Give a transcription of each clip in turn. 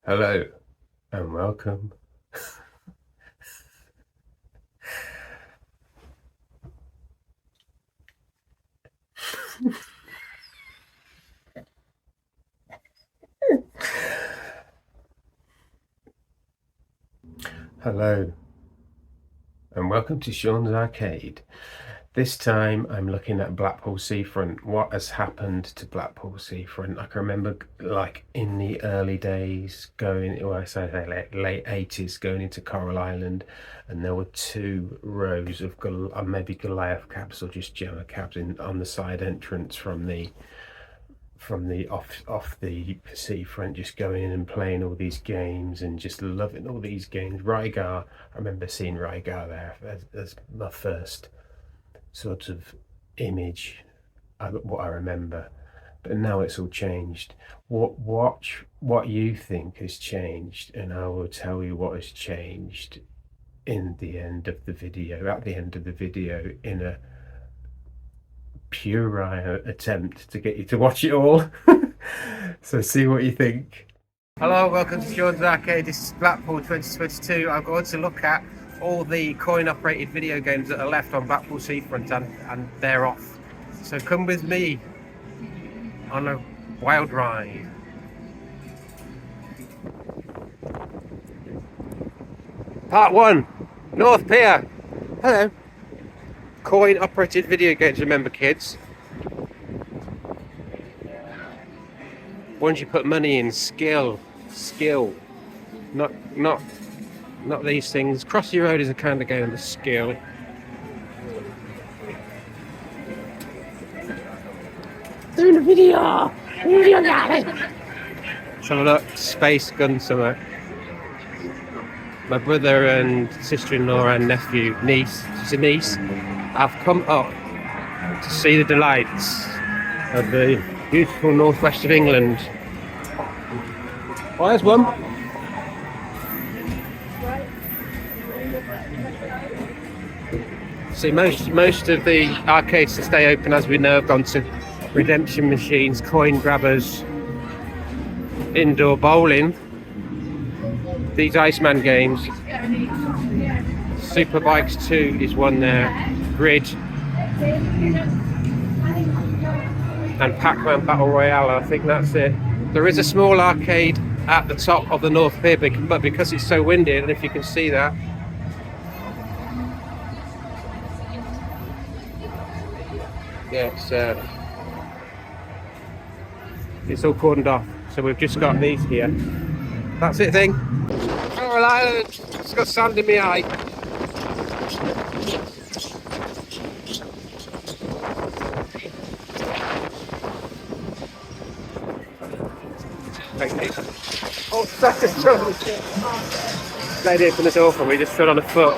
Hello and welcome. Hello and welcome to Shaun's Arcade. This time I'm looking at Blackpool Seafront. What has happened to Blackpool Seafront? I can remember like in the early days going, well I say late 80s, going into Coral Island, and there were two rows of maybe Goliath cabs or just Gemma cabs on the side entrance from the off the seafront, just going in and playing all these games and just loving all these games. Rygar, I remember seeing Rygar there as my first sort of image of what I remember. But now it's all changed. Watch what you think has changed, and I will tell you what has changed in the end of the video. At the end of the video, in a puerile attempt to get you to watch it all. So see what you think. Hello, welcome to Shaun's Arcade. This is Blackpool 2022. I'm going to look at all the coin-operated video games that are left on Blackpool Seafront, and they're off. So come with me on a wild ride. Part 1, North Pier. Hello. Coin-operated video games, remember kids? Once you put money in, skill, not these things. Crossy Road is a kind of game of skill. Doing a video guys. Let's have a look. Space Gun Summer. My brother and sister-in-law and niece, she's a niece, have come up to see the delights of the beautiful northwest of England. Oh, there's one. See, most of the arcades to stay open, as we know, have gone to redemption machines, coin grabbers, indoor bowling, these Iceman games. Superbikes 2 is one there, Grid, and Pac-Man Battle Royale. I think that's it. There is a small arcade at the top of the North Pier, but because it's so windy, I don't know if you can see that. Yeah, it's all cordoned off, so we've just got these here. That's it, thing. Coral Island. It's got sand in my eye. Oh, such a struggle. Lady opened the door for me, just stood on a foot.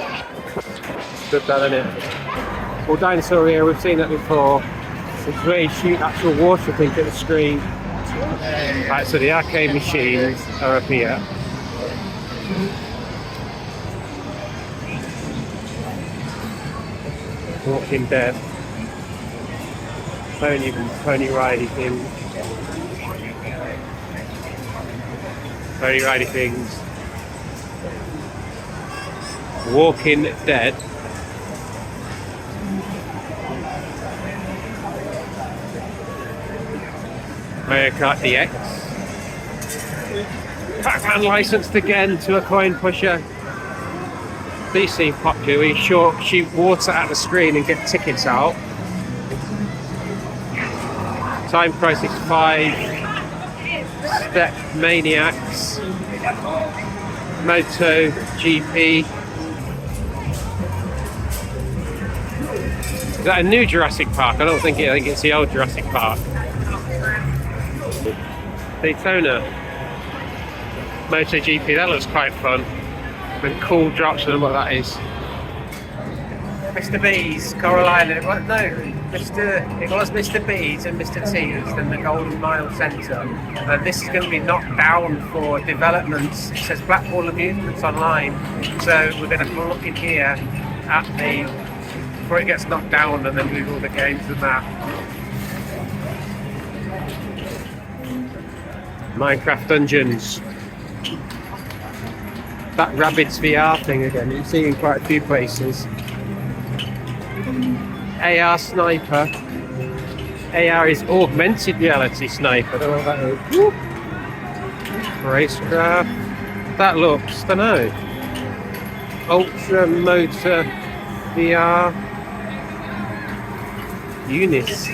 Good that, isn't it? Well, dinosaur here, we've seen that before. It's where you shoot actual water, I think, at the screen. Right, so the arcade machines are up here. Walking Dead. Pony riding things. Pony riding things. Walking Dead. Mario Kart DX. Pac-Man licensed again to a coin pusher. These seem popular. You shoot water at the screen and get tickets out. Time Crisis 5. Step Maniacs. Moto GP. Is that a new Jurassic Park? I think it's the old Jurassic Park. Daytona. MotoGP, that looks quite fun. With cool drops, I don't know what that is. Mr. B's, Coral Island. It was Mr. B's and Mr. T's, then the Golden Mile Centre. And this is going to be knocked down for developments. It says Blackpool Amusements online. So we're going to look in here at before it gets knocked down, and then move all the games and that. Minecraft Dungeons. That Rabbids VR thing again, you see in quite a few places. AR Sniper. AR is augmented reality sniper. I don't know what that is. Woo. Racecraft. That looks, don't know. Ultra Motor VR. Unis.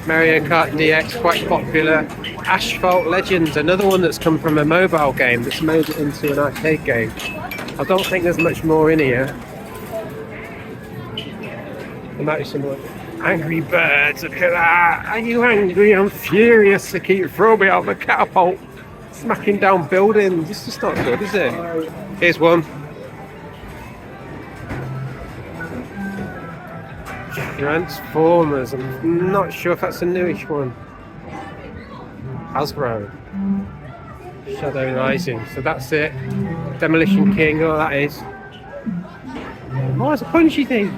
Mario Kart DX, quite popular. Asphalt Legends, another one that's come from a mobile game that's made it into an arcade game. I don't think there's much more in here. There might be some more. Angry Birds, look at that! Are you angry? I'm furious. They keep throwing me out of the catapult. Smacking down buildings. It's just not good, is it? Here's one. Transformers. I'm not sure if that's a newish one. Hasbro. Shadow Rising. So that's it. Demolition King. Oh, that is. Oh, it's a punchy thing.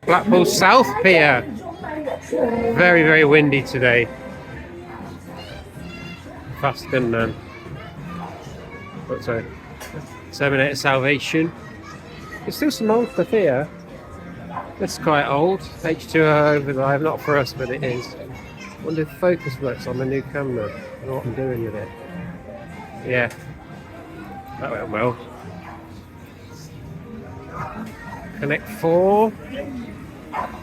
Blackpool South Pier. Very, very windy today. Fast Gunman. What's that? Terminator Salvation. There's still some old stuff here. That's quite old. H2O Overdrive, not for us, but it is. I wonder if focus works on the new camera. I don't know what I'm doing with it. Yeah. That went well. Connect 4.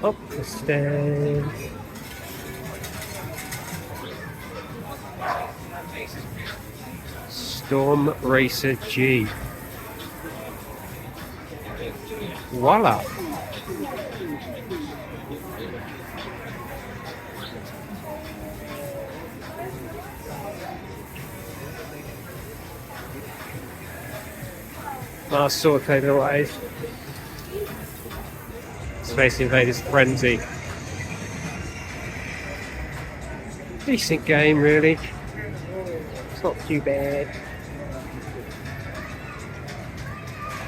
Up the stairs. Storm Racer G. Voila! Mars Sword, I don't know what it is. Space Invaders Frenzy. Decent game, really. It's not too bad.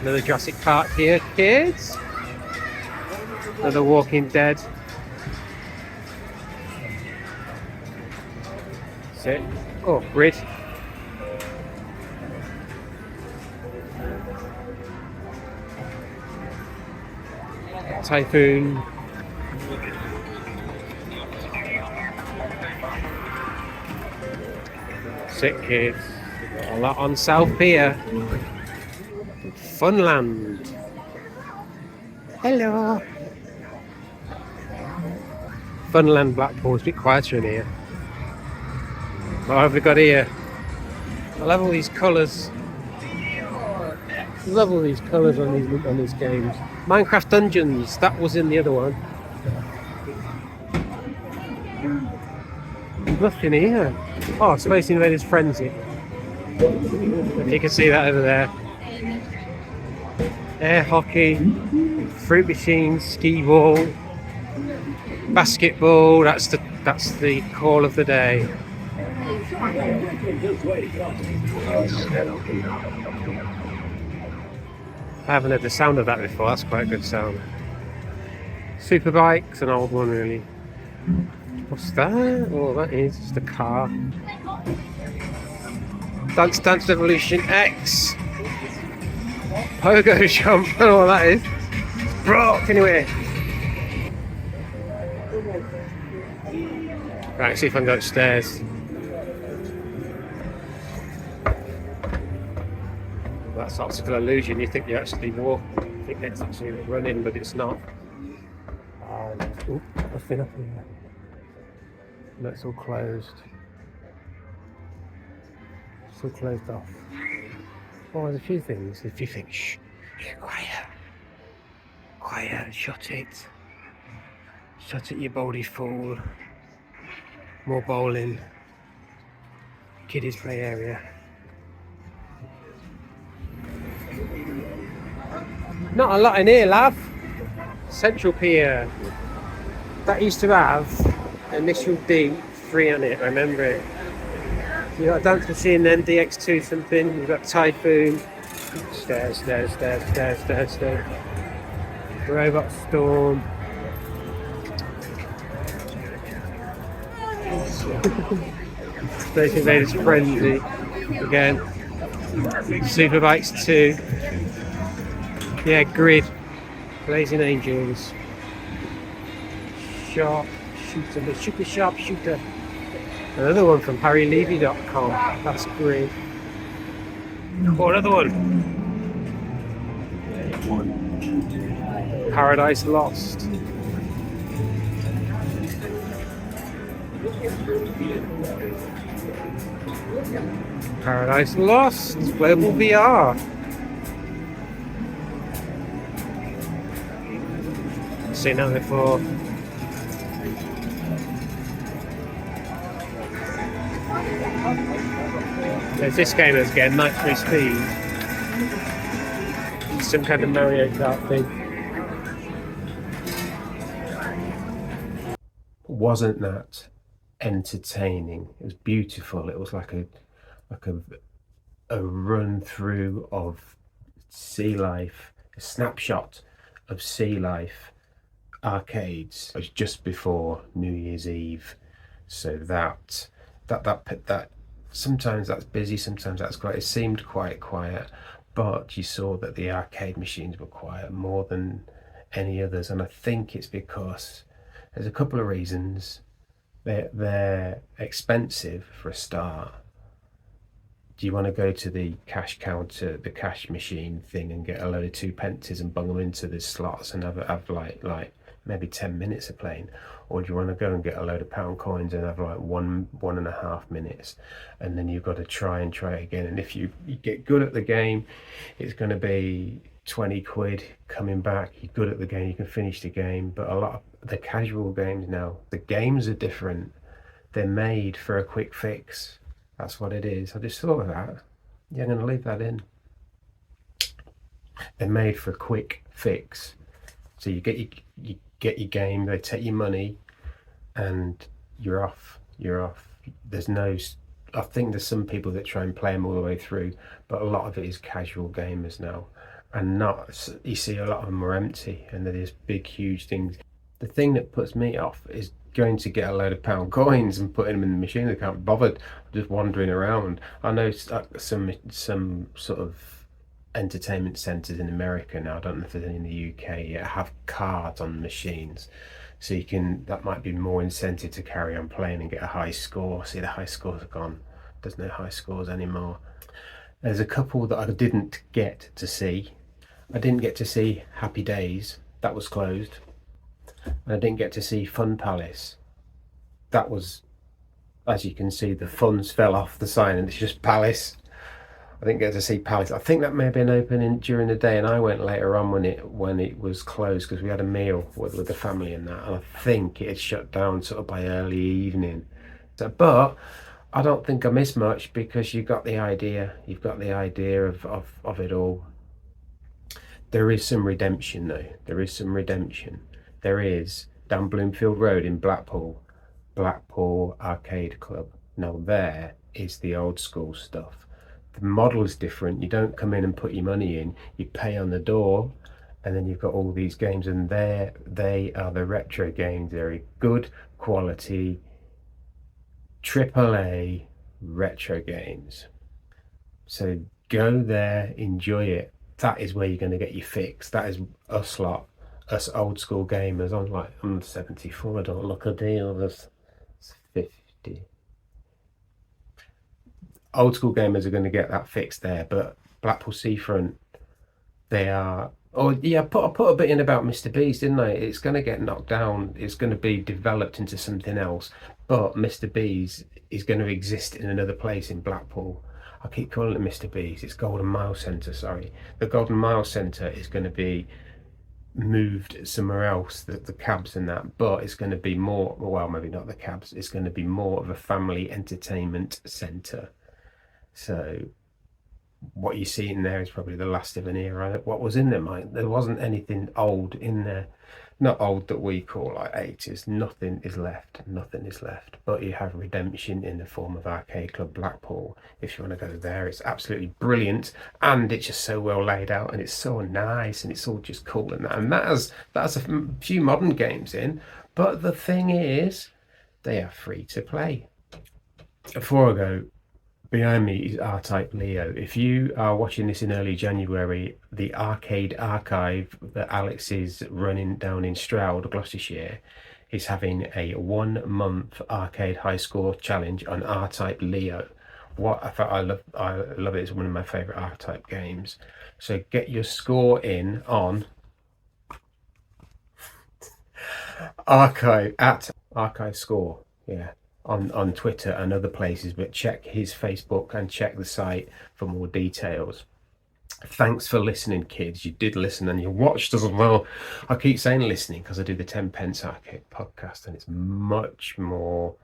Another Jurassic Park here, kids. Another Walking Dead. That's it. Oh, grid. Typhoon. Sick kids. A lot on South Pier. Funland. Hello. Funland Blackpool. It's a bit quieter in here. What have we got here? I love all these colours. I love all these colours on these games. Minecraft Dungeons. That was in the other one. Nothing here. Oh, Space Invaders Frenzy. You can see that over there. Air hockey, fruit machine, ski ball, basketball. That's the call of the day. I haven't heard the sound of that before. That's quite a good sound. Superbike's an old one, really. What's that? Oh, that is just a car. Dance Dance Revolution X. Pogo jump. I don't know what that is. It's broke anyway. Right, see if I can go upstairs. That's optical illusion. You think you actually walk. You think it's actually running, but it's not. Nothing up here. That's all closed. It's all closed off. Oh, there's a few things. Shh. Quiet. Quiet. Shut it. Shut it, you baldy fool. More bowling. Kiddies play area. Not a lot in here, love. Central Pier. That used to have Initial D 3 on it, I remember it. You got a dance machine, then DX2 something. You've got Typhoon. Stairs. Robot Storm. Space Invaders Frenzy again. Superbikes 2. Yeah, Grid. Blazing Angels. Sharp Shooter. The Super Sharp Shooter. Another one from HarryLevy.com. That's Grid. Oh, another one. Paradise Lost. Paradise Lost. Global VR. Seen that before. There's this game that's getting Nitro Speed. Some kind of Mario Kart thing. Wasn't that entertaining? It was beautiful. It was like a run through of sea life, a snapshot of sea life arcades. It was just before New Year's Eve, so that sometimes that's busy, sometimes that's quiet. It seemed quite quiet, but you saw that the arcade machines were quiet more than any others, and I think it's because there's a couple of reasons. They're expensive for a start. Do you want to go to the cash counter, the cash machine thing, and get a load of 2 pences and bung them into the slots and have like maybe 10 minutes of playing? Or do you want to go and get a load of pound coins and have like 1.5 minutes, and then you've got to try it again? And if you get good at the game, it's going to be 20 quid coming back. You're good at the game, you can finish the game. But a lot of the casual games now, the games are different. They're made for a quick fix. That's what it is. I just thought of that. Yeah, I'm going to leave that in. They're made for a quick fix. So you get your game, they take your money, and you're off. There's no. I think there's some people that try and play them all the way through, but a lot of it is casual gamers now, and not. You see a lot of them are empty, and there's big, huge things. The thing that puts me off is going to get a load of pound coins and putting them in the machine. I can't be bothered just wandering around. I know some sort of entertainment centres in America now, I don't know if there's any in the UK yet, have cards on the machines, so you can, that might be more incentive to carry on playing and get a high score. See, the high scores are gone. There's no high scores anymore. There's a couple that I didn't get to see. I didn't get to see Happy Days, that was closed. And I didn't get to see Fun Palace. That was, as you can see, the funds fell off the sign and it's just Palace. I didn't get to see Palace. I think that may have been open during the day, and I went later on when it was closed, because we had a meal with the family and that, and I think it had shut down sort of by early evening. So, but I don't think I missed much, because you got the idea. You've got the idea of it all. There is some redemption though. There is some redemption. There is down Bloomfield Road in Blackpool Arcade Club. Now there is the old school stuff. The model is different. You don't come in and put your money in. You pay on the door, and then you've got all these games, and they are the retro games. They're a good quality AAA retro games. So go there, enjoy it. That is where you're going to get your fix. That is us lot. Us old school gamers. I'm 74. I don't look a deal. That's 50. Old school gamers are going to get that fix there, but Blackpool Seafront, they are. Oh yeah, I put a bit in about Mr. Beast, didn't I? It's going to get knocked down. It's going to be developed into something else. But Mr. Beast is going to exist in another place in Blackpool. I keep calling it Mr. Beast. It's Golden Mile Centre. Sorry, the Golden Mile Centre is going to be moved somewhere else, the cabs and that, but it's going to be more, well, maybe not the cabs, it's going to be more of a family entertainment centre. So what you see in there is probably the last of an era. What was in there, mate? There wasn't anything old in there. Not old that we call like 80s. Nothing is left. But you have redemption in the form of Arcade Club Blackpool. If you want to go there, it's absolutely brilliant, and it's just so well laid out, and it's so nice, and it's all just cool and that. And that's a few modern games in. But the thing is, they are free to play. before I go, behind me is R-Type Leo. If you are watching this in early January, the Arcade Archive that Alex is running down in Stroud, Gloucestershire, is having a 1 month arcade high score challenge on R-Type Leo. I love it. It's one of my favorite R-Type games. So get your score in on archive score, yeah, on Twitter and other places, but check his Facebook and check the site for more details. Thanks for listening, kids. You did listen and you watched as well. I keep saying listening because I do the 10 Pence Arcade podcast and it's much more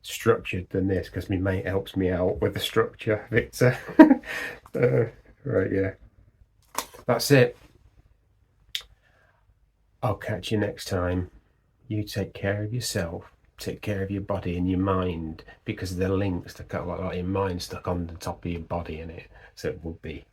structured than this because my mate helps me out with the structure, Victor. Right, yeah. That's it. I'll catch you next time. You take care of yourself, take care of your body and your mind, because they're links that got like your mind stuck on the top of your body in it. So it will be